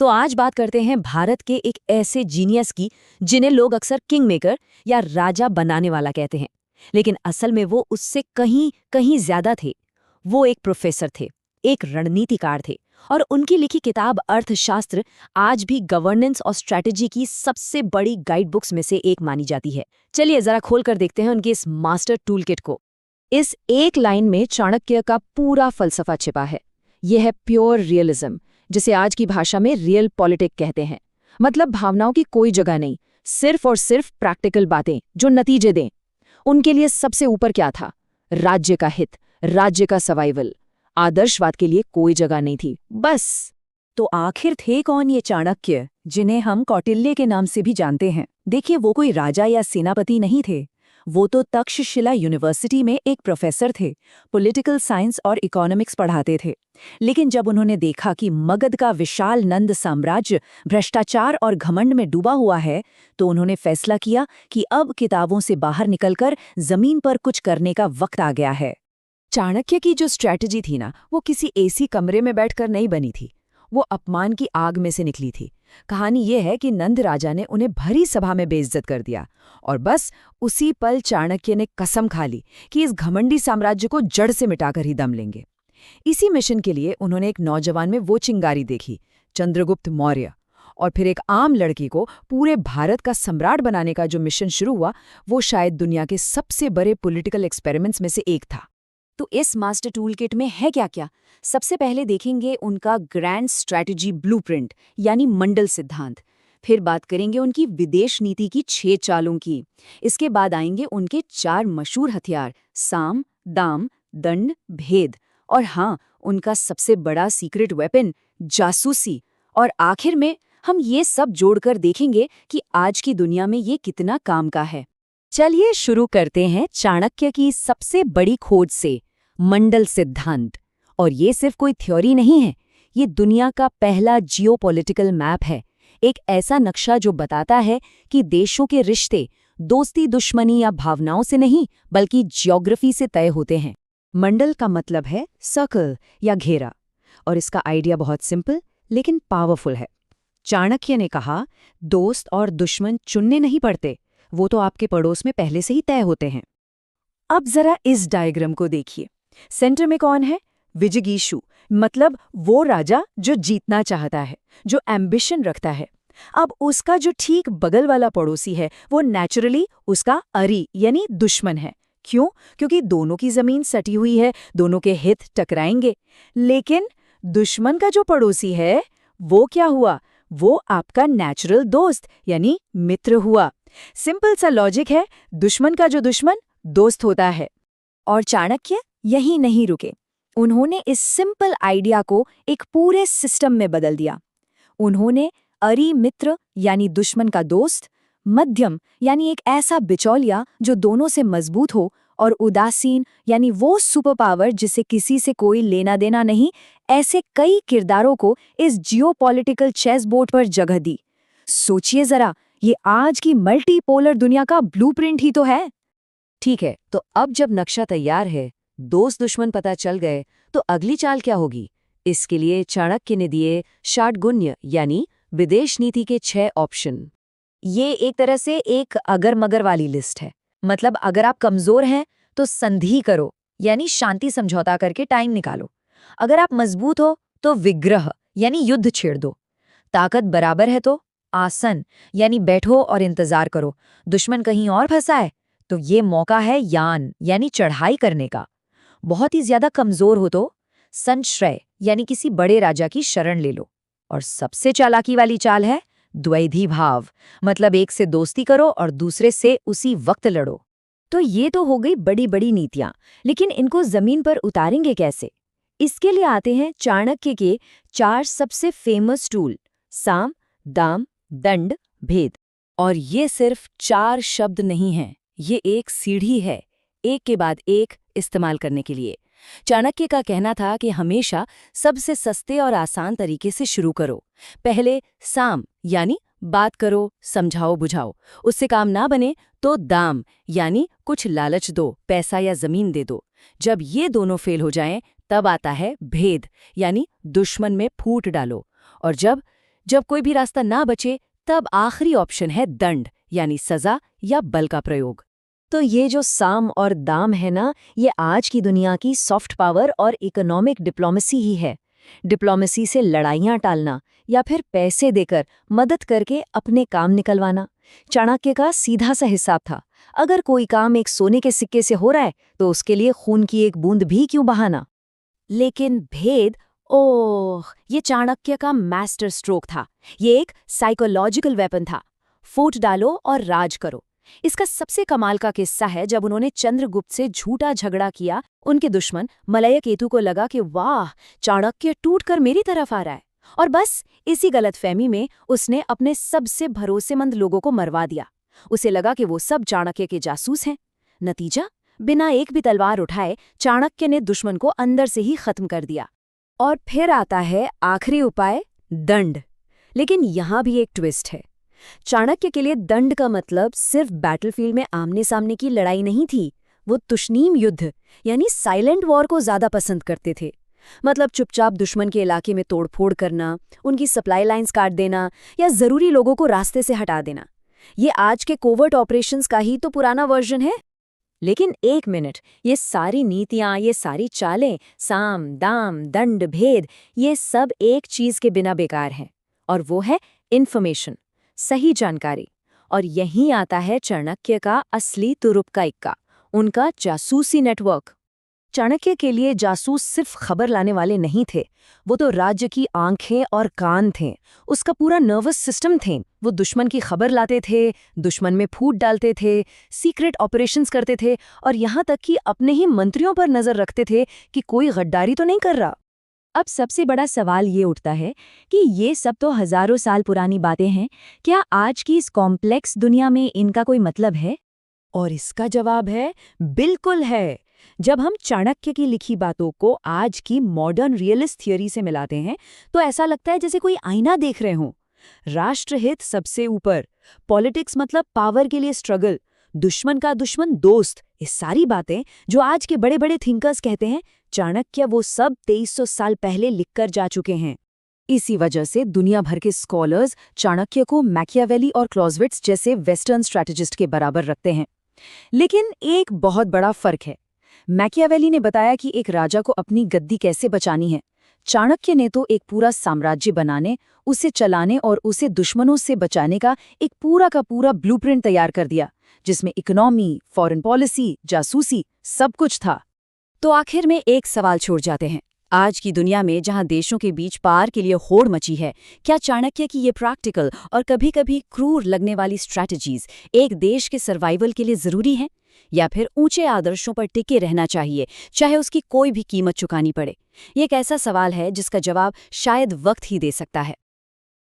तो आज बात करते हैं भारत के एक ऐसे जीनियस की जिन्हें लोग अक्सर किंग मेकर या राजा बनाने वाला कहते हैं, लेकिन असल में वो उससे कहीं कहीं ज्यादा थे। वो एक प्रोफेसर थे, एक रणनीतिकार थे, और उनकी लिखी किताब अर्थशास्त्र आज भी गवर्नेंस और स्ट्रैटेजी की सबसे बड़ी गाइड बुक्स में से एक मानी जाती है। चलिए जरा खोल कर देखते हैं उनके इस मास्टर टूलकिट को। इस एक लाइन में चाणक्य का पूरा फलसफा छिपा है। यह है प्योर रियलिज्म, जिसे आज की भाषा में रियल पॉलिटिक कहते हैं। मतलब भावनाओं की कोई जगह नहीं, सिर्फ और सिर्फ प्रैक्टिकल बातें जो नतीजे दें। उनके लिए सबसे ऊपर क्या था? राज्य का हित, राज्य का सर्वाइवल। आदर्शवाद के लिए कोई जगह नहीं थी, बस। तो आखिर थे कौन ये चाणक्य, जिन्हें हम कौटिल्य के नाम से भी जानते हैं? देखिए, वो कोई राजा या सेनापति नहीं थे। वो तो तक्षशिला यूनिवर्सिटी में एक प्रोफेसर थे, पॉलिटिकल साइंस और इकोनॉमिक्स पढ़ाते थे। लेकिन जब उन्होंने देखा कि मगध का विशाल नंद साम्राज्य भ्रष्टाचार और घमंड में डूबा हुआ है, तो उन्होंने फैसला किया कि अब किताबों से बाहर निकलकर जमीन पर कुछ करने का वक्त आ गया है। चाणक्य की जो स्ट्रैटेजी थी ना, वो किसी एसी कमरे में बैठकर नहीं बनी थी। वो अपमान की आग में से निकली थी। कहानी ये है कि नंद राजा ने उन्हें भरी सभा में बेइज्जत कर दिया, और बस उसी पल चाणक्य ने कसम खा ली कि इस घमंडी साम्राज्य को जड़ से मिटाकर ही दम लेंगे। इसी मिशन के लिए उन्होंने एक नौजवान में वो चिंगारी देखी, चंद्रगुप्त मौर्य, और फिर एक आम लड़की को पूरे भारत का सम्राट बनाने का जो मिशन शुरू हुआ, वो शायद दुनिया के सबसे बड़े पॉलिटिकल एक्सपेरिमेंट्स में से एक था। तो इस मास्टर टूलकिट में है क्या क्या? सबसे पहले देखेंगे उनका ग्रैंड स्ट्रैटेजी ब्लूप्रिंट यानी मंडल सिद्धांत। फिर बात करेंगे उनकी विदेश नीति की 6 चालों की। इसके बाद आएंगे उनके 4 मशहूर हथियार, साम, दाम, दंड, भेद, और हाँ, उनका सबसे बड़ा सीक्रेट वेपन, जासूसी। और आखिर में हम ये सब जोड़कर देखेंगे कि आज की दुनिया में ये कितना काम का है। चलिए शुरू करते हैं चाणक्य की सबसे बड़ी खोज से, मंडल सिद्धांत। और ये सिर्फ कोई थ्योरी नहीं है, ये दुनिया का पहला जियोपॉलिटिकल मैप है। एक ऐसा नक्शा जो बताता है कि देशों के रिश्ते दोस्ती, दुश्मनी या भावनाओं से नहीं, बल्कि ज्योग्राफी से तय होते हैं। मंडल का मतलब है सर्कल या घेरा, और इसका आइडिया बहुत सिंपल लेकिन पावरफुल है। चाणक्य ने कहा, दोस्त और दुश्मन चुनने नहीं पड़ते, वो तो आपके पड़ोस में पहले से ही तय होते हैं। अब जरा इस डायग्राम को देखिए। सेंटर में कौन है? विजिगीषु, मतलब वो राजा जो जीतना चाहता है, जो एम्बिशन रखता है। अब उसका जो ठीक बगल वाला पड़ोसी है, वो नेचुरली उसका अरी यानी दुश्मन है। क्यों? क्योंकि दोनों की जमीन सटी हुई है, दोनों के हित टकराएंगे। लेकिन दुश्मन का जो पड़ोसी है, वो क्या हुआ? वो आपका नेचुरल दोस्त यानी मित्र हुआ। सिंपल सा लॉजिक है, दुश्मन का जो दुश्मन दोस्त होता है। और चाणक्य यहीं नहीं रुके। उन्होंने इस सिंपल आइडिया को एक पूरे सिस्टम में बदल दिया। उन्होंने अरी मित्र यानी दुश्मन का दोस्त, मध्यम यानी एक ऐसा बिचौलिया जो दोनों से मजबूत हो, और उदासीन यानी वो सुपर पावर जिसे किसी से कोई लेना देना नहीं, ऐसे कई किरदारों को इस जियोपॉलिटिकल चेस बोर्ड पर जगह दी। सोचिए जरा, ये आज की मल्टीपोलर दुनिया का ब्लूप्रिंट ही तो है। ठीक है, तो अब जब नक्शा तैयार है, दोस्त दुश्मन पता चल गए, तो अगली चाल क्या होगी? इसके लिए चाणक्य ने दिए षाड्गुण्य यानी विदेश नीति के 6 ऑप्शन। ये एक तरह से एक अगर मगर वाली लिस्ट है। मतलब अगर आप कमजोर हैं तो संधि करो यानी शांति समझौता करके टाइम निकालो। अगर आप मजबूत हो तो विग्रह यानी युद्ध छेड़ दो। ताकत बराबर है तो आसन यानी बैठो और इंतजार करो। दुश्मन कहीं और फंसा है तो ये मौका है यान यानी चढ़ाई करने का। बहुत ही ज्यादा कमजोर हो तो संश्रय यानी किसी बड़े राजा की शरण ले लो। और सबसे चालाकी वाली चाल है द्वैधी भाव, मतलब एक से दोस्ती करो और दूसरे से उसी वक्त लड़ो। तो ये तो हो गई बड़ी बड़ी नीतियां, लेकिन इनको जमीन पर उतारेंगे कैसे? इसके लिए आते हैं चाणक्य के 4 सबसे फेमस टूल, साम, दाम, दंड, भेद। और ये सिर्फ 4 शब्द नहीं हैं, ये एक सीढ़ी है, एक के बाद एक इस्तेमाल करने के लिए। चाणक्य का कहना था कि हमेशा सबसे सस्ते और आसान तरीके से शुरू करो। पहले साम यानी बात करो, समझाओ बुझाओ। उससे काम ना बने तो दाम यानी कुछ लालच दो, पैसा या जमीन दे दो। जब ये दोनों फेल हो जाएं, तब आता है भेद यानी दुश्मन में फूट डालो। और जब जब कोई भी रास्ता ना बचे तब आखिरी ऑप्शन है दंड, यानी सजा या बल का प्रयोग। तो ये जो साम और दाम है ना, ये आज की दुनिया की सॉफ्ट पावर और इकोनॉमिक डिप्लोमेसी ही है। डिप्लोमेसी से लड़ाइयाँ टालना या फिर पैसे देकर मदद करके अपने काम निकलवाना। चाणक्य का सीधा सा हिसाब था, अगर कोई काम एक सोने के सिक्के से हो रहा है तो उसके लिए खून की एक बूंद भी क्यों बहाना। लेकिन भेद, ओह, ये चाणक्य का मास्टर स्ट्रोक था। ये एक साइकोलॉजिकल वेपन था। फूट डालो और राज करो। इसका सबसे कमाल का किस्सा है जब उन्होंने चंद्रगुप्त से झूठा झगड़ा किया। उनके दुश्मन मलय केतु को लगा कि वाह, चाणक्य टूटकर मेरी तरफ आ रहा है, और बस इसी गलतफहमी में उसने अपने सबसे भरोसेमंद लोगों को मरवा दिया। उसे लगा कि वो सब चाणक्य के जासूस हैं। नतीजा, बिना एक भी तलवार उठाए चाणक्य ने दुश्मन को अंदर से ही खत्म कर दिया। और फिर आता है आखिरी उपाय, दंड। लेकिन यहाँ भी एक ट्विस्ट है। चाणक्य के लिए दंड का मतलब सिर्फ बैटलफील्ड में आमने सामने की लड़ाई नहीं थी। वो तुष्णीम युद्ध यानी साइलेंट वॉर को ज्यादा पसंद करते थे। मतलब चुपचाप दुश्मन के इलाके में तोड़फोड़ करना, उनकी सप्लाई लाइंस काट देना या जरूरी लोगों को रास्ते से हटा देना। ये आज के कोवर्ट ऑपरेशंस का ही तो पुराना वर्जन है। लेकिन एक मिनट, ये सारी नीतियां, ये सारी चालें, साम दाम दंड भेद, ये सब एक चीज के बिना बेकार हैं, और वो है इन्फॉर्मेशन, सही जानकारी। और यहीं आता है चाणक्य का असली तुरुप का इक्का, उनका जासूसी नेटवर्क। चाणक्य के लिए जासूस सिर्फ खबर लाने वाले नहीं थे, वो तो राज्य की आंखें और कान थे। उसका पूरा नर्वस सिस्टम थे। वो दुश्मन की खबर लाते थे, दुश्मन में फूट डालते थे, सीक्रेट ऑपरेशंस करते थे, और यहाँ तक कि अपने ही मंत्रियों पर नजर रखते थे कि कोई गद्दारी तो नहीं कर रहा। अब सबसे बड़ा सवाल ये उठता है कि ये सब तो हजारों साल पुरानी बातें हैं, क्या आज की इस कॉम्प्लेक्स दुनिया में इनका कोई मतलब है? और इसका जवाब है, बिल्कुल है। जब हम चाणक्य की लिखी बातों को आज की मॉडर्न रियलिस्ट थियोरी से मिलाते हैं तो ऐसा लगता है जैसे कोई आईना देख रहे हों। राष्ट्रहित सबसे ऊपर, पॉलिटिक्स मतलब पावर के लिए स्ट्रगल, दुश्मन का दुश्मन दोस्त, ये सारी बातें जो आज के बड़े बड़े थिंकर्स कहते हैं, चाणक्य वो सब 2300 साल पहले लिखकर जा चुके हैं। इसी वजह से दुनिया भर के स्कॉलर्स चाणक्य को मैकियावेली और क्लॉज़विट्ज़ जैसे वेस्टर्न स्ट्रैटेजिस्ट के बराबर रखते हैं। लेकिन एक बहुत बड़ा फर्क है। मैकियावेली ने बताया कि एक राजा को अपनी गद्दी कैसे बचानी है। चाणक्य ने तो एक पूरा साम्राज्य बनाने, उसे चलाने और उसे दुश्मनों से बचाने का एक पूरा का पूरा ब्लूप्रिंट तैयार कर दिया, जिसमें इकोनॉमी, फॉरेन पॉलिसी, जासूसी सब कुछ था। तो आखिर में एक सवाल छोड़ जाते हैं। आज की दुनिया में जहां देशों के बीच पार के लिए होड़ मची है, क्या चाणक्य की ये प्रैक्टिकल और कभी-कभी क्रूर लगने वाली स्ट्रैटेजीज एक देश के सर्वाइवल के लिए जरूरी हैं, या फिर ऊंचे आदर्शों पर टिके रहना चाहिए, चाहे उसकी कोई भी कीमत चुकानी पड़े? ये एक ऐसा सवाल है जिसका जवाब शायद वक्त ही दे सकता है।